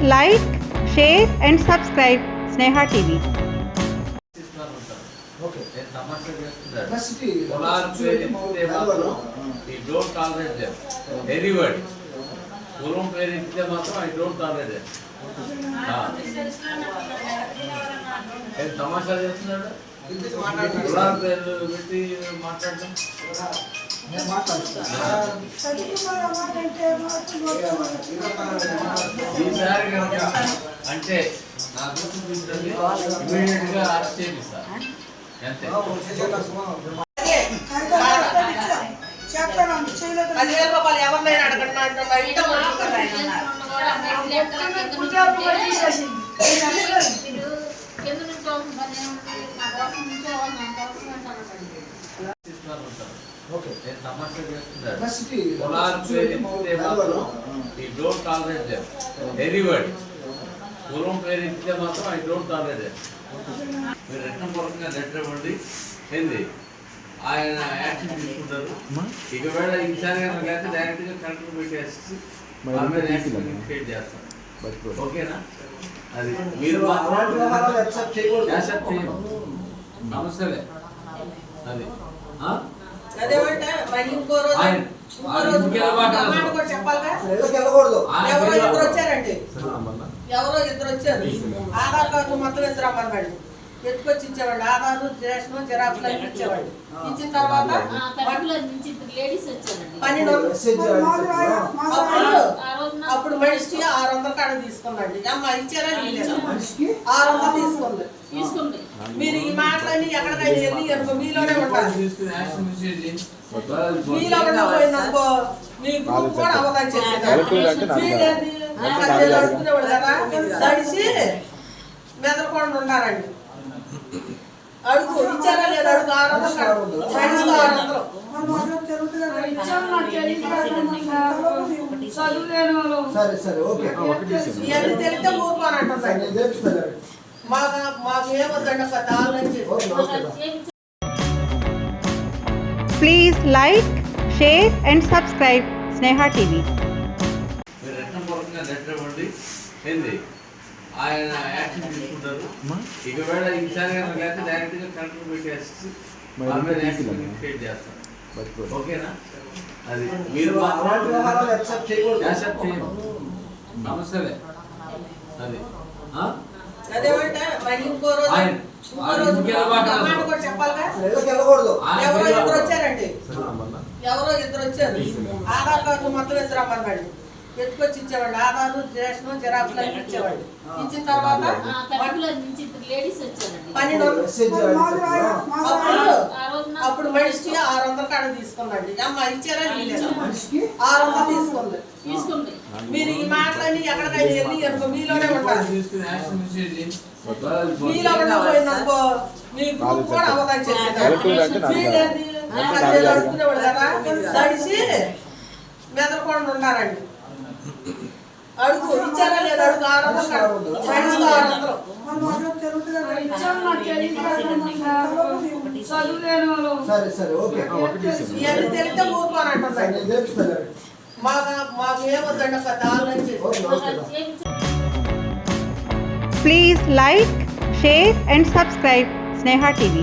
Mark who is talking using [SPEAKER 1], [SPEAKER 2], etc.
[SPEAKER 1] like, share and subscribe Sneha TV.
[SPEAKER 2] don't tolerate them. Anybody. పూర్వం పేరు ఇస్తే మాత్రం ఐ డోంట్ టాలరేట్. తమాషా చేస్తున్నాడు. కులాల పేరు పెట్టి మాట్లాడటం ఈసారి కనుక అంటే నా గుర్తుంటుంది ఇమీడియట్ గా అరెస్ట్ చేయండి సార్. అంతే.
[SPEAKER 3] 10,000 రూపాయలు ఎవరినైనా అడగండి అంటున్నా. ఇంట్లో
[SPEAKER 2] తమాషా చేస్తున్నాడు. కులాల పేరు ఇస్తే మాత్రం I don't tolerate them. Anybody. పూర్వం పేరు ఇస్తే మాత్రం ఐ డోంట్ టాలరేట్. మీరు రిటర్న్ పరంగా లెటర్ ఇవ్వండి. ఏంది ఆయన యాక్షన్ తీసుకుంటారు. ఒకవేళ ఈసారి లేకపోతే డైరెక్ట్ గా కలెక్టర్ పెట్టేసి వాళ్ళ మీద యాక్షన్ క్రియేట్ చేస్తారు. ఓకేనా? అది మీరు యాక్సెప్ట్ చేయండి. నమస్తే. అది
[SPEAKER 3] అదేమంటే ఇంకో రోజు చెప్పాలిగా. ఎవరో ఇద్దరు వచ్చారండి. ఆధార్ కార్డు మొత్తం ఇద్దరు అమ్మన్నాడు. ఎత్తుకొచ్చి ఇచ్చేవాళ్ళు. ఆధార్ రేషన్ జిరాక్స్ ఇచ్చేవాళ్ళు. ఇచ్చిన తర్వాత అప్పుడు మనిషికి 600 కాడ తీసుకున్నాండి. అమ్మ ఇచ్చారా? 600 తీసుకుంది. మీరు ఈ మాటలన్నీ ఎక్కడికైనా వెళ్ళి మీలోనే ఉంటారు. మీలో ఉండకపోయిందనుకో మీ గ్రూప్ కూడా అవగాహన అడుగుతునేవాడు కదా. తడిసి మెదలకుండా ఉంటారండి. అడుగు ఇచ్చారా లేదా? అడుగు 600 ఇవన్నీ తెలిస్తే ఊరుకోనంటుందండి. మాకు ఏమొద్దండి ఒక ఆలోచన.
[SPEAKER 1] Please like, share and subscribe Sneha TV.
[SPEAKER 2] మీరు రిటర్న్ పరంగా లెటర్ ఇవ్వండి. ఏంది ఆయన యాక్షన్ తీసుకుంటారు. ఒకవేళ ఈసారి లేకపోతే డైరెక్ట్ గా కలెక్టర్ పెట్టేసి వాళ్ళ మీద యాక్షన్ క్రియేట్ చేస్తారు. ఓకేనా? అది మీరు యాక్సెప్ట్ చేయండి. నమస్తే. అది
[SPEAKER 3] అదేమంటే ఇంకో రోజు చెప్పాలిగా. ఎవరో ఇద్దరు వచ్చారండి. ఆధార్ కార్డు మొత్తం ఇద్దరు అమ్మన్నాడు. ఎత్తుకొచ్చి ఇచ్చేవాళ్ళు. ఆధార్ రేషన్ జిరాక్స్ ఇచ్చేవాళ్ళు. ఇచ్చిన తర్వాత అప్పుడు మనిషికి 600 కాడ తీసుకున్నాండి. అమ్మ ఇచ్చారా? 600 తీసుకుంది. మీరు ఈ మాటలన్నీ ఎక్కడికైనా వెళ్ళి మీలోనే ఉంటారు. మీలో ఉండకపోయిందనుకో మీ గ్రూప్ కూడా అవగాహన అడుగుతునేవాడు కదా. తడిసి మెదలకుండా ఉంటారండి. అడుగు ఇచ్చారా లేదా? అడుగు 600 ఇవన్నీ తెలిస్తే ఊరుకోనంటుందండి. మాకు ఏమొద్దండి ఒక ఆలోచన.
[SPEAKER 1] Please like, share and subscribe Sneha TV.